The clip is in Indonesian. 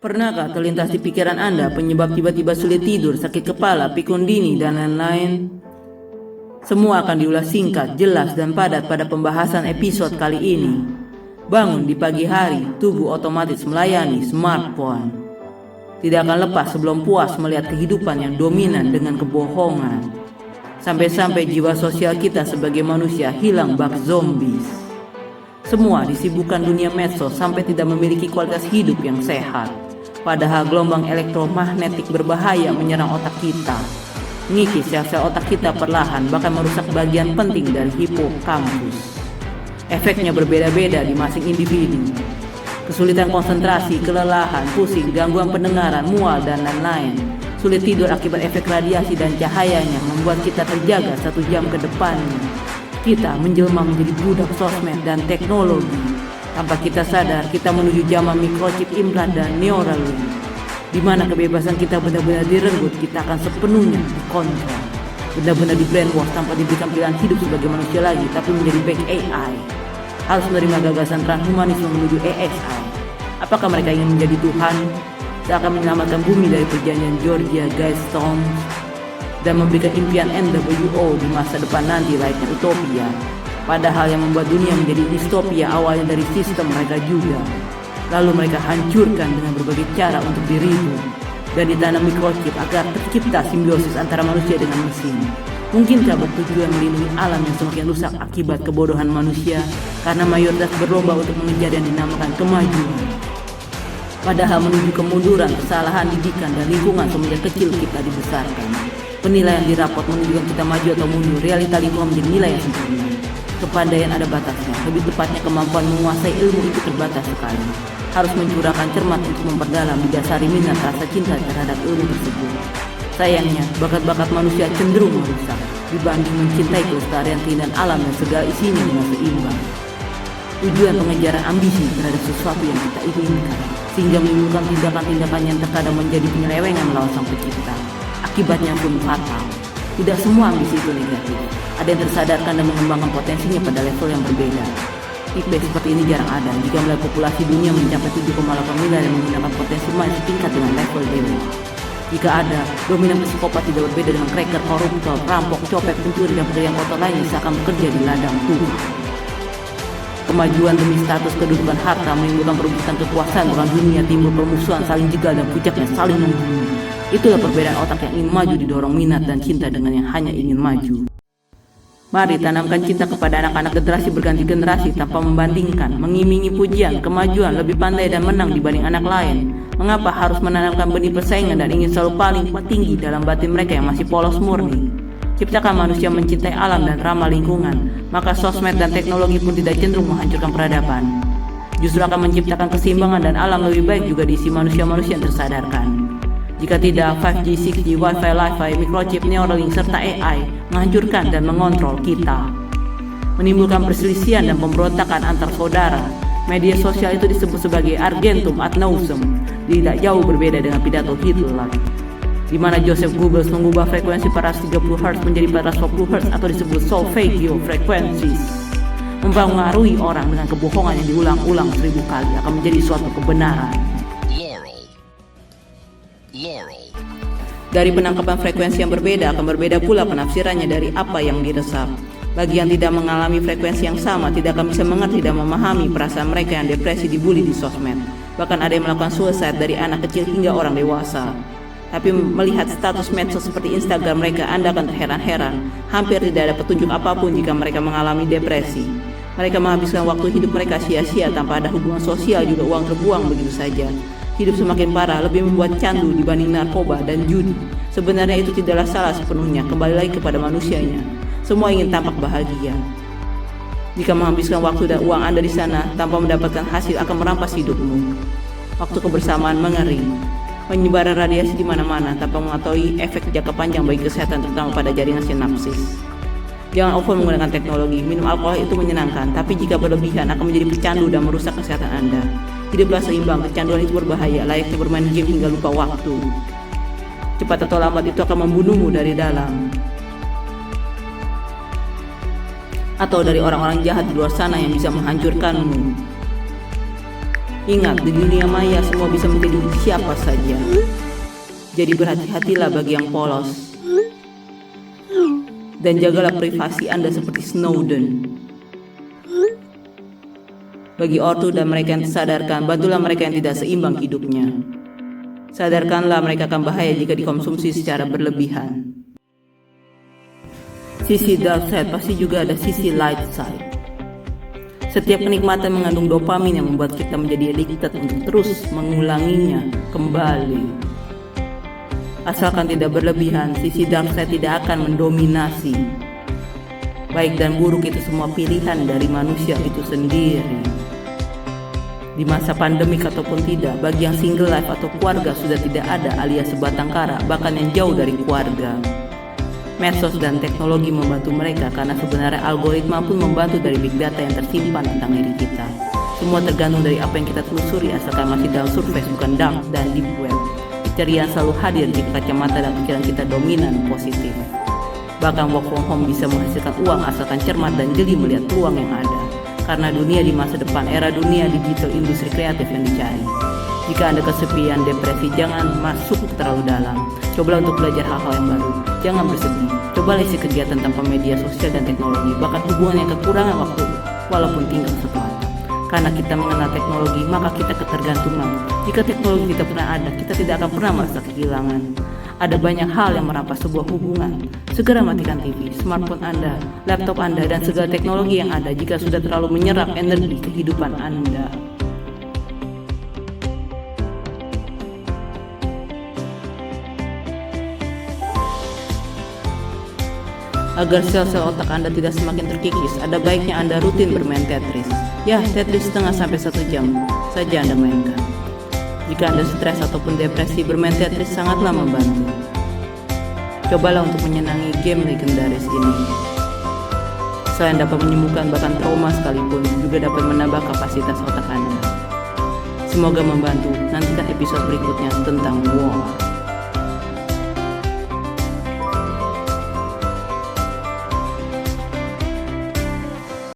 Pernahkah terlintas di pikiran Anda penyebab tiba-tiba sulit tidur, sakit kepala, pikun dini, dan lain-lain? Semua akan diulas singkat, jelas, dan padat pada pembahasan episode kali ini. Bangun di pagi hari, tubuh otomatis melayani smartphone. Tidak akan lepas sebelum puas melihat kehidupan yang dominan dengan kebohongan. Sampai-sampai jiwa sosial kita sebagai manusia hilang bak zombies. Semua disibukkan dunia medsos sampai tidak memiliki kualitas hidup yang sehat. Padahal gelombang elektromagnetik berbahaya menyerang otak kita, mengikis sel-sel otak kita perlahan, bahkan merusak bagian penting dari hipokampus. Efeknya berbeda-beda di masing individu. Kesulitan konsentrasi, kelelahan, pusing, gangguan pendengaran, mual, dan lain-lain. Sulit tidur akibat efek radiasi dan cahayanya membuat kita terjaga 1 jam ke depannya. Kita menjelma menjadi budak sosmed dan teknologi. Tanpa kita sadar, kita menuju zaman microchip implant dan Neuralink, di mana kebebasan kita benar-benar direnggut. Kita akan sepenuhnya dikontrol, benar-benar di brainwash tanpa diberikan pilihan hidup sebagai manusia lagi, tapi menjadi back AI. Harus menerima gagasan transhumanisme menuju ASI. Apakah mereka ingin menjadi Tuhan? Seakan menyelamatkan bumi dari perjanjian Georgia Guidestones dan memberikan impian NWO di masa depan nanti layaknya utopia. Padahal yang membuat dunia menjadi distopia awalnya dari sistem mereka juga. Lalu mereka hancurkan dengan berbagai cara untuk dirimu dan ditanam microchip agar tercipta simbiosis antara manusia dengan mesin. Mungkinkah bertujuan melindungi alam yang semakin rusak akibat kebodohan manusia karena mayoritas berlomba untuk mengejar yang dinamakan kemajuan? Padahal menuju kemunduran, kesalahan didikan dan lingkungan semenjak kecil kita dibesarkan. Penilaian di raport menunjukkan kita maju atau mundur. Realita lingkungan menjadi nilai yang sempurna. Kepandaian ada batasnya, lebih tepatnya kemampuan menguasai ilmu itu terbatas sekali. Harus mencurahkan cermat untuk memperdalam, didasari minat rasa cinta terhadap ilmu tersebut. Sayangnya, bakat-bakat manusia cenderung merusak dibanding mencintai kelestarian keindahan alam dan segala isinya dengan seimbang. Tujuan pengejaran ambisi terhadap sesuatu yang kita inginkan, sehingga menimbulkan tindakan-tindakan yang terkadang menjadi penyelewengan melawan Sang Pencipta. Akibatnya pun fatal. Tidak semua ambisi itu negatif. Ada yang tersadarkan dan mengembangkan potensinya pada level yang berbeda. Tipe seperti ini jarang ada jika melihat populasi dunia mencapai 7,8 miliar yang menggunakan potensi main setingkat dengan level dewa. Jika ada, dominan psikopat tidak berbeda dengan cracker, koruptor, perampok, copet, pencuri, dan pekerjaan kotor lainnya seakan bekerja di ladang Tuhan. Kemajuan demi status kedudukan harta menimbulkan perebutan kekuasaan dalam dunia, timbul permusuhan, saling jegal, dan puncaknya saling membunuh. Itulah perbedaan otak yang ingin maju didorong minat dan cinta dengan yang hanya ingin maju. Mari tanamkan cinta kepada anak-anak generasi berganti generasi tanpa membandingkan, mengiming-imingi pujian, kemajuan, lebih pandai dan menang dibanding anak lain. Mengapa harus menanamkan benih persaingan dan ingin selalu paling tinggi dalam batin mereka yang masih polos murni? Ciptakan manusia mencintai alam dan ramah lingkungan, maka sosmed dan teknologi pun tidak cenderung menghancurkan peradaban. Justru akan menciptakan keseimbangan dan alam lebih baik juga diisi manusia-manusia yang tersadarkan. Jika tidak, 5G, 6G, Wi-Fi, Li-Fi, microchip, Neuralink, serta AI menghancurkan dan mengontrol kita. Menimbulkan perselisihan dan pemberontakan antar saudara. Media sosial itu disebut sebagai Argentum ad Nausem, tidak jauh berbeda dengan pidato Hitler, di mana Joseph Goebbels mengubah frekuensi 430 Hz menjadi 440 Hz atau disebut solfeggio frequencies. Mempengaruhi orang dengan kebohongan yang diulang-ulang 1000 kali akan menjadi suatu kebenaran. Dari penangkapan frekuensi yang berbeda akan berbeda pula penafsirannya dari apa yang diresap. Bagi yang tidak mengalami frekuensi yang sama tidak akan bisa mengerti dan memahami perasaan mereka yang depresi, dibully di sosmed. Bahkan ada yang melakukan suicide dari anak kecil hingga orang dewasa. Tapi melihat status medsos seperti Instagram mereka, Anda akan terheran-heran. Hampir tidak ada petunjuk apapun jika mereka mengalami depresi. Mereka menghabiskan waktu hidup mereka sia-sia tanpa ada hubungan sosial, juga uang terbuang begitu saja. Hidup semakin parah, lebih membuat candu dibanding narkoba dan judi. Sebenarnya itu tidaklah salah sepenuhnya, kembali lagi kepada manusianya. Semua ingin tampak bahagia. Jika menghabiskan waktu dan uang Anda di sana tanpa mendapatkan hasil akan merampas hidupmu. Waktu kebersamaan mengering. Penyebaran radiasi di mana-mana tanpa mengetahui efek jangka panjang bagi kesehatan, terutama pada jaringan sinapsis. Jangan over menggunakan teknologi. Minum alkohol itu menyenangkan, tapi jika berlebihan akan menjadi pecandu dan merusak kesehatan Anda. Hiduplah seimbang, kecanduan itu berbahaya, layaknya bermain game hingga lupa waktu. Cepat atau lambat itu akan membunuhmu dari dalam. Atau dari orang-orang jahat di luar sana yang bisa menghancurkanmu. Ingat, di dunia maya semua bisa menjadi siapa saja. Jadi berhati-hatilah bagi yang polos. Dan jagalah privasi Anda seperti Snowden. Bagi ortu dan mereka yang tersadarkan, bantulah mereka yang tidak seimbang hidupnya. Sadarkanlah mereka akan bahaya jika dikonsumsi secara berlebihan. Sisi dark side pasti juga ada sisi light side. Setiap kenikmatan mengandung dopamin yang membuat kita menjadi addicted untuk terus mengulanginya kembali. Asalkan tidak berlebihan, sisi dark side tidak akan mendominasi. Baik dan buruk itu semua pilihan dari manusia itu sendiri. Di masa pandemik ataupun tidak, bagi yang single life atau keluarga sudah tidak ada alias sebatang kara, bahkan yang jauh dari keluarga. Medsos dan teknologi membantu mereka karena sebenarnya algoritma pun membantu dari big data yang tersimpan tentang diri kita. Semua tergantung dari apa yang kita telusuri asalkan masih dalam surface bukan dark dan deep web. Keceriaan selalu hadir jika kacamata dan pikiran kita dominan positif. Bahkan work from home bisa menghasilkan uang asalkan cermat dan jeli melihat peluang yang ada. Karena dunia di masa depan era dunia digital industri kreatif yang dicari. Jika Anda kesepian, depresi, jangan masuk terlalu dalam. Cobalah untuk belajar hal-hal yang baru. Jangan bersedih. Cobalah isi kegiatan tanpa media sosial dan teknologi. Bahkan hubungan yang kekurangan waktu, walaupun tinggal satu atap. Karena kita mengenal teknologi, maka kita ketergantungan. Jika teknologi tidak pernah ada, kita tidak akan pernah merasa kehilangan. Ada banyak hal yang merampas sebuah hubungan. Segera matikan TV, smartphone Anda, laptop Anda, dan segala teknologi yang ada jika sudah terlalu menyerap energi kehidupan Anda. Agar sel-sel otak Anda tidak semakin terkikis, ada baiknya Anda rutin bermain Tetris. Ya, Tetris setengah sampai 1 jam saja Anda mainkan. Jika Anda stres ataupun depresi, bermain Tetris sangatlah membantu. Cobalah untuk menyenangi game legendaris ini. Selain dapat menyembuhkan bahkan trauma sekalipun, juga dapat menambah kapasitas otak Anda. Semoga membantu. Nantikan episode berikutnya tentang